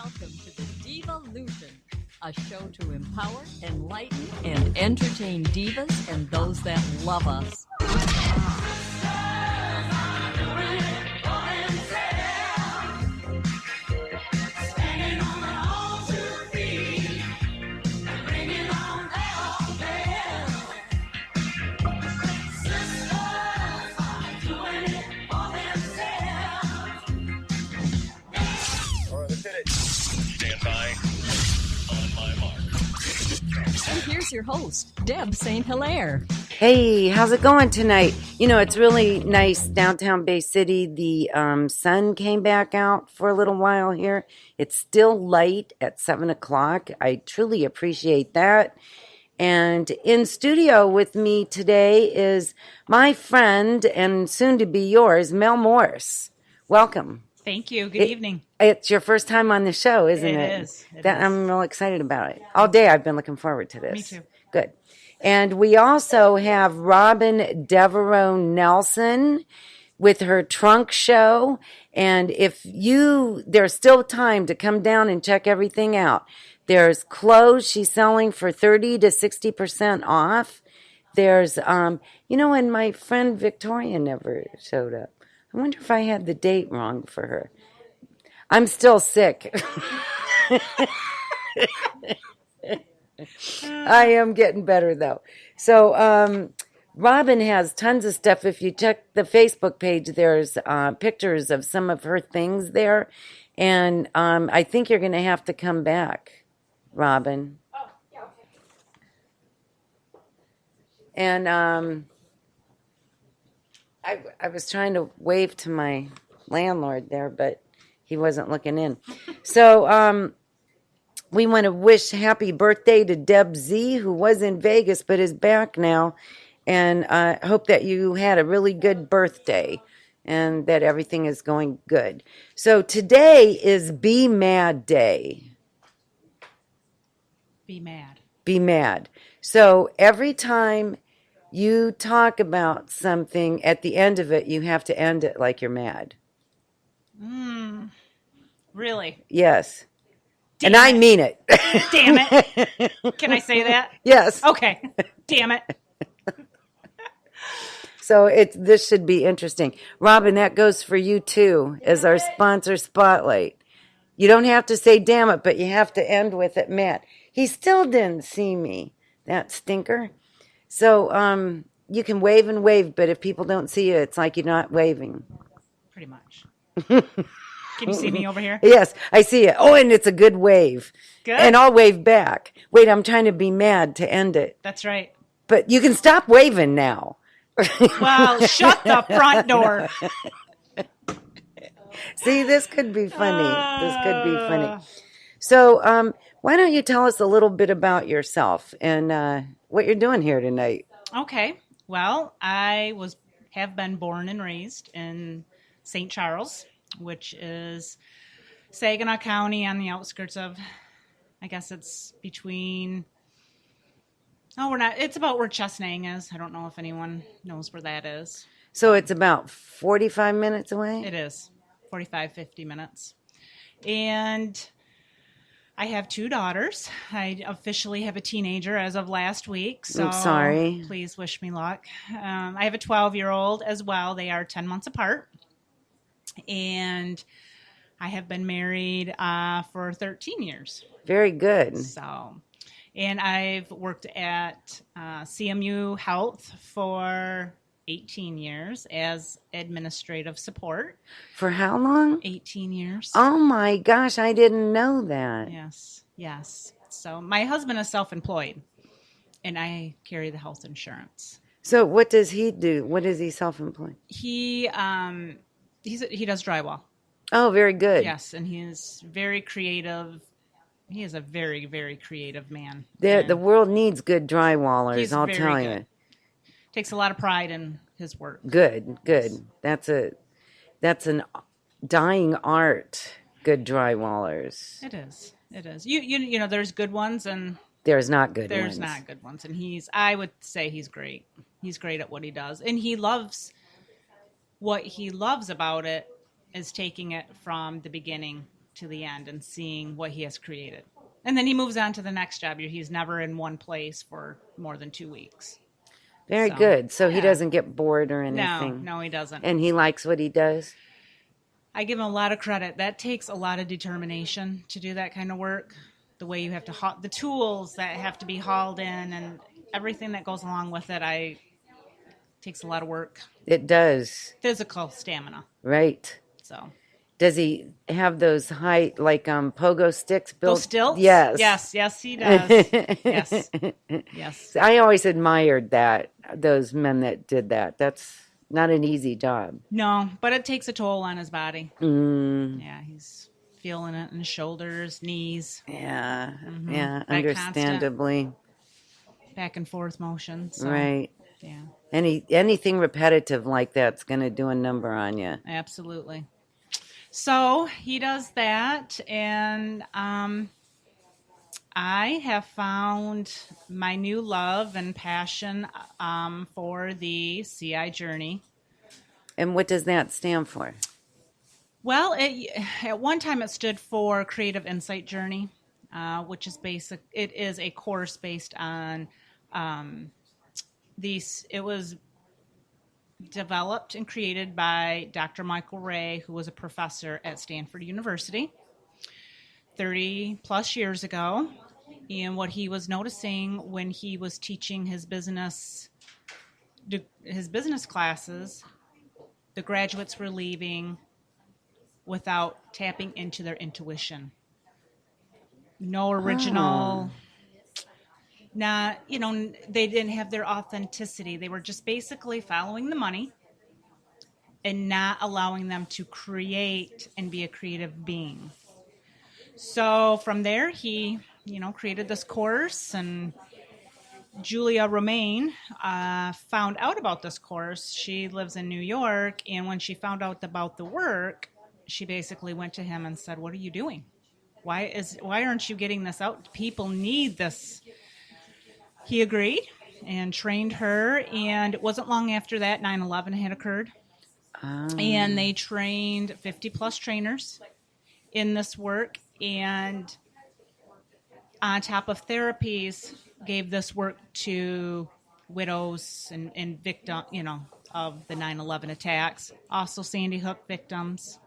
Welcome to the Divalution, a show to empower, enlighten, and entertain divas and those that love us. And here's your host, Deb St.Hilaire. Hey, how's it going tonight? You know, it's really nice downtown Bay City. The sun came back out for a little while here. It's still light at 7 o'clock. I truly appreciate that. And in studio with me today is my friend and soon to be yours, Mel Morse. Welcome. Thank you. Good evening. It's your first time on the show, isn't it? It is. I'm real excited about it. All day I've been looking forward to this. Me too. Good. And we also have Robin Devereaux Nelson with her trunk show. And there's still time to come down and check everything out. There's clothes she's selling for 30 to 60% off. There's, and my friend Victoria never showed up. I wonder if I had the date wrong for her. I'm still sick. I am getting better, though. So Robin has tons of stuff. If you check the Facebook page, there's pictures of some of her things there. And I think you're going to have to come back, Robin. Oh, yeah, okay. And I was trying to wave to my landlord there, but he wasn't looking in. So we want to wish happy birthday to Deb Z, who was in Vegas but is back now. And I hope that you had a really good birthday and that everything is going good. So today is Be Mad Day. Be mad. Be mad. So every time you talk about something, at the end of it, you have to end it like you're mad. Really? Yes. Damn and I it. mean it. Damn it. Can I say that? Yes. Okay. Damn it. So this should be interesting. Robin, that goes for you too, as our sponsor spotlight. You don't have to say damn it, but you have to end with it mad. He still didn't see me, that stinker. So you can wave and wave, but if people don't see you, it's like you're not waving. Pretty much. Can you see me over here? Yes, I see it. Oh, and it's a good wave. Good. And I'll wave back. Wait, I'm trying to be mad to end it. That's right. But you can stop waving now. Well, shut the front door. See, this could be funny. This could be funny. So why don't you tell us a little bit about yourself and what you're doing here tonight? Okay. Well, I have been born and raised in St. Charles, which is Saginaw County on the outskirts of, I guess it's between, it's about where Chesnang is. I don't know if anyone knows where that is. So it's about 45 minutes away? It is, 45, 50 minutes. And I have 2 daughters. I officially have a teenager as of last week. So I'm sorry. Please wish me luck. I have a 12-year-old as well. They are 10 months apart. And I have been married for 13 years. Very good. So, and I've worked at CMU Health for 18 years as administrative support. For how long? 18 years. Oh my gosh, I didn't know that. Yes. So my husband is self-employed, and I carry the health insurance. So what does he do? What is he self-employed? He does drywall. Oh, very good. Yes, and he is very creative. He is a very, very creative man. The world needs good drywallers, I'll tell you. Good. Takes a lot of pride in his work. Good. That's an dying art. Good drywallers. It is. You know, there's good ones and there's not good ones. There's not good ones, and I would say he's great. He's great at what he does, and what he loves about it is taking it from the beginning to the end and seeing what he has created. And then he moves on to the next job. He's never in one place for more than 2 weeks. Very good. So he doesn't get bored or anything. No, he doesn't. And he likes what he does? I give him a lot of credit. That takes a lot of determination to do that kind of work. The way you have to the tools that have to be hauled in and everything that goes along with it, takes a lot of work. It does. Physical stamina. Right. So. Does he have those high, like pogo sticks built? Those stilts? Yes. Yes, he does. Yes. I always admired those men that did that. That's not an easy job. No, but it takes a toll on his body. Yeah, he's feeling it in his shoulders, knees. Yeah, Mm-hmm. yeah, understandably. Back and forth motion. So, right. Yeah. Anything repetitive like that's going to do a number on you. Absolutely. So he does that, and I have found my new love and passion for the CI journey. And what does that stand for? Well, at one time it stood for Creative Insight Journey, which is basic. It is a course based on it was developed and created by Dr. Michael Ray, who was a professor at Stanford University 30 plus years ago. And what he was noticing when he was teaching his business classes, the graduates were leaving without tapping into their intuition. No original, they didn't have their authenticity. They were just basically following the money and not allowing them to create and be a creative being. So from there, he, created this course, and Julia Romaine found out about this course. She lives in New York, and when she found out about the work, she basically went to him and said, "What are you doing? Why aren't you getting this out? People need this." He agreed and trained her, and it wasn't long after that 9/11 had occurred. And they trained 50 plus trainers in this work, and on top of therapies, gave this work to widows and victim, of the 9/11 attacks, also Sandy Hook victims.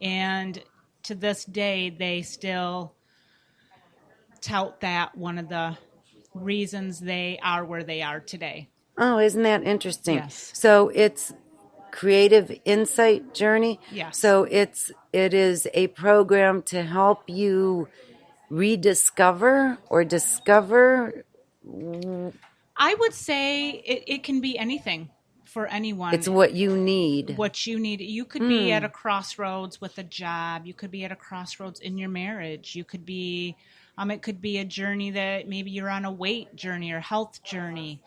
And to this day, they still tout that one of the reasons they are where they are today. Oh, isn't that interesting? Yes. So it's Creative Insight Journey? Yes. So it is a program to help you rediscover or discover? I would say it can be anything for anyone. It's what you need. What you need. You could be at a crossroads with a job. You could be at a crossroads in your marriage. You could be, it could be a journey that maybe you're on a weight journey or health journey.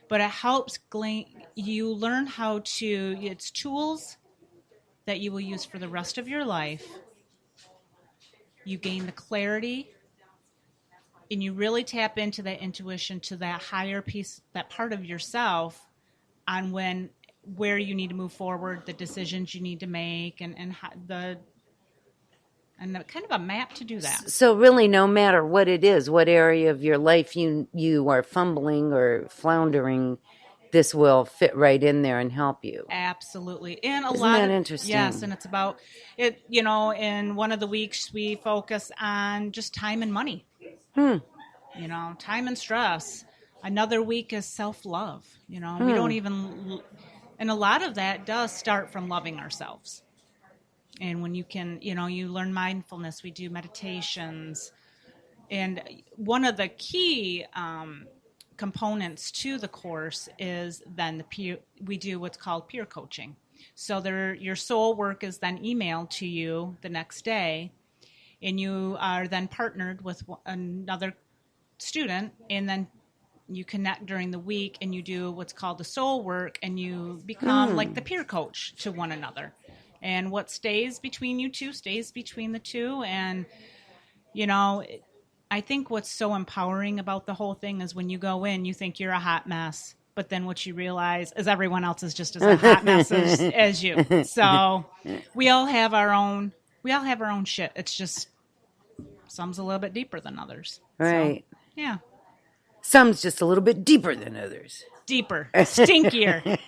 But it helps you learn how to, it's tools that you will use for the rest of your life. You gain the clarity, and you really tap into that intuition, to that higher piece, that part of yourself, on where you need to move forward, the decisions you need to make, and the kind of a map to do that. So really, no matter what it is, what area of your life you are fumbling or floundering, this will fit right in there and help you. Absolutely. And Isn't that interesting? Yes, and it's about it, in one of the weeks we focus on just time and money. Time and stress. Another week is self-love. We don't even, and a lot of that does start from loving ourselves. And when you can, you learn mindfulness, we do meditations. And one of the key components to the course is then we do what's called peer coaching. So your soul work is then emailed to you the next day, and you are then partnered with another student, and then you connect during the week, and you do what's called the soul work, and you become like the peer coach to one another. And what stays between you two stays between the two. And, I think what's so empowering about the whole thing is when you go in, you think you're a hot mess. But then what you realize is everyone else is just as a hot mess as you. So we all have our own we all have our own shit. It's just some's a little bit deeper than others. Right. So, yeah. Some's just a little bit deeper than others. Deeper, stinkier.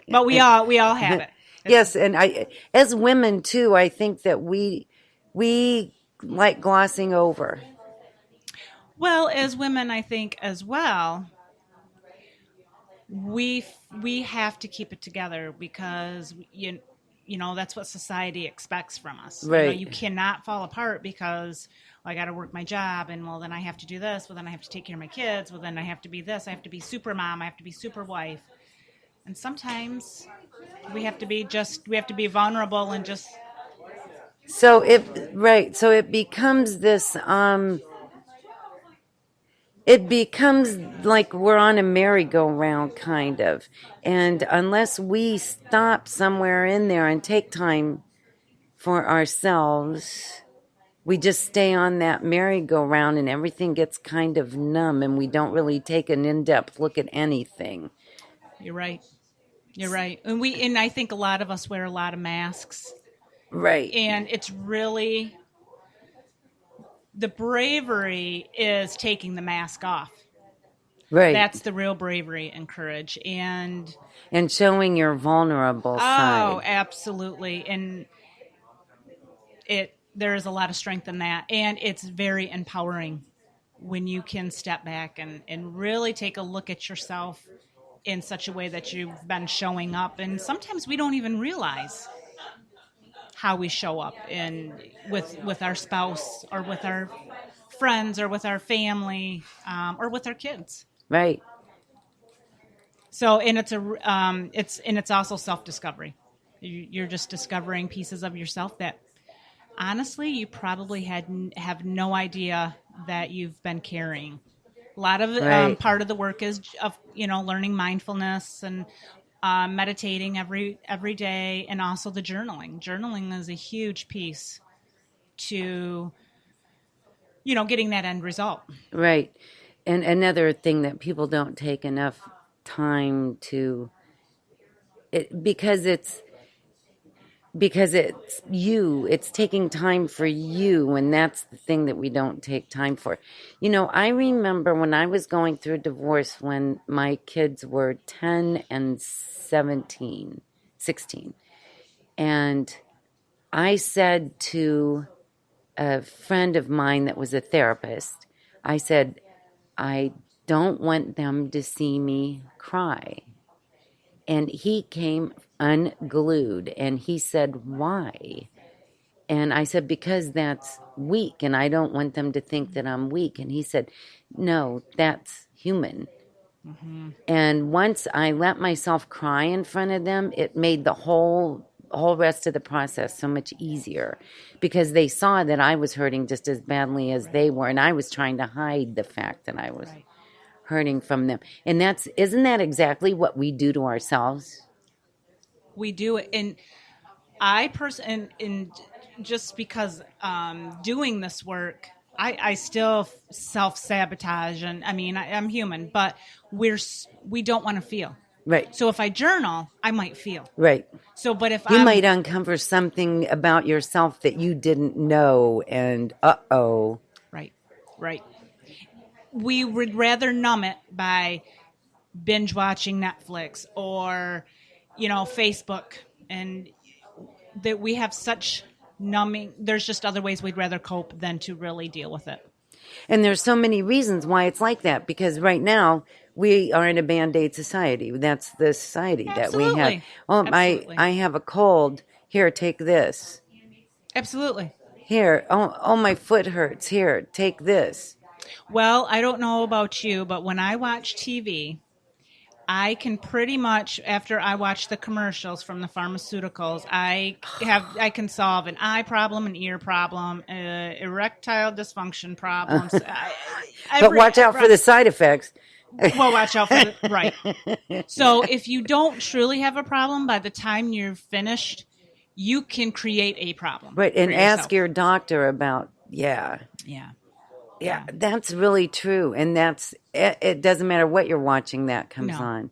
But we all have it. Yes, and as women too, I think that we like glossing over. Well, as women, I think as well, we have to keep it together because you know that's what society expects from us. Right. You cannot fall apart because I got to work my job, and well, then I have to do this. Well, then I have to take care of my kids. Well, then I have to be this. I have to be super mom. I have to be super wife. And sometimes we have to be vulnerable and just. So it becomes this. It becomes like we're on a merry-go-round, kind of. And unless we stop somewhere in there and take time for ourselves, we just stay on that merry-go-round and everything gets kind of numb and we don't really take an in-depth look at anything. You're right. And I think a lot of us wear a lot of masks. Right. And it's really... The bravery is taking the mask off. Right. That's the real bravery and courage. And showing your vulnerable side. Oh, absolutely. And there is a lot of strength in that. And it's very empowering when you can step back and really take a look at yourself in such a way that you've been showing up. And sometimes we don't even realize how we show up with our spouse or with our friends or with our family or with our kids. Right. So, and it's also self-discovery. You're just discovering pieces of yourself that honestly you probably have no idea that you've been carrying. A lot of part of the work is of learning mindfulness and meditating every day, and also the journaling. Journaling is a huge piece to, getting that end result. Right. And another thing that people don't take enough time to, because it's you, it's taking time for you, and that's the thing that we don't take time for. I remember when I was going through a divorce when my kids were 10 and 16, and I said to a friend of mine that was a therapist, I said, I don't want them to see me cry. And he came unglued and he said, why? And I said, because that's weak and I don't want them to think that I'm weak. And he said, no, that's human. Mm-hmm. And once I let myself cry in front of them, it made the whole rest of the process so much easier because they saw that I was hurting just as badly as they were. And I was trying to hide the fact that I was hurting from them. And isn't that exactly what we do to ourselves? We do it. And I and just because doing this work, I still self-sabotage. And I mean, I'm human, but we don't want to feel. Right. So if I journal, I might feel. Right. So, but if you might uncover something about yourself that you didn't know, and Right. We would rather numb it by binge watching Netflix or, Facebook, and that we have such numbing. There's just other ways we'd rather cope than to really deal with it. And there's so many reasons why it's like that, because right now we are in a Band-Aid society. That's the society that we have. Oh, Absolutely. I have a cold. Here, take this. Absolutely. Here, oh, my foot hurts. Here, take this. Well, I don't know about you, but when I watch TV, I can pretty much, after I watch the commercials from the pharmaceuticals, I can solve an eye problem, an ear problem, erectile dysfunction problems. But watch out for the side effects. Well, watch out for right. So if you don't truly have a problem, by the time you're finished, you can create a problem. Right, and ask your doctor about, Yeah, that's really true. And it doesn't matter what you're watching that comes on.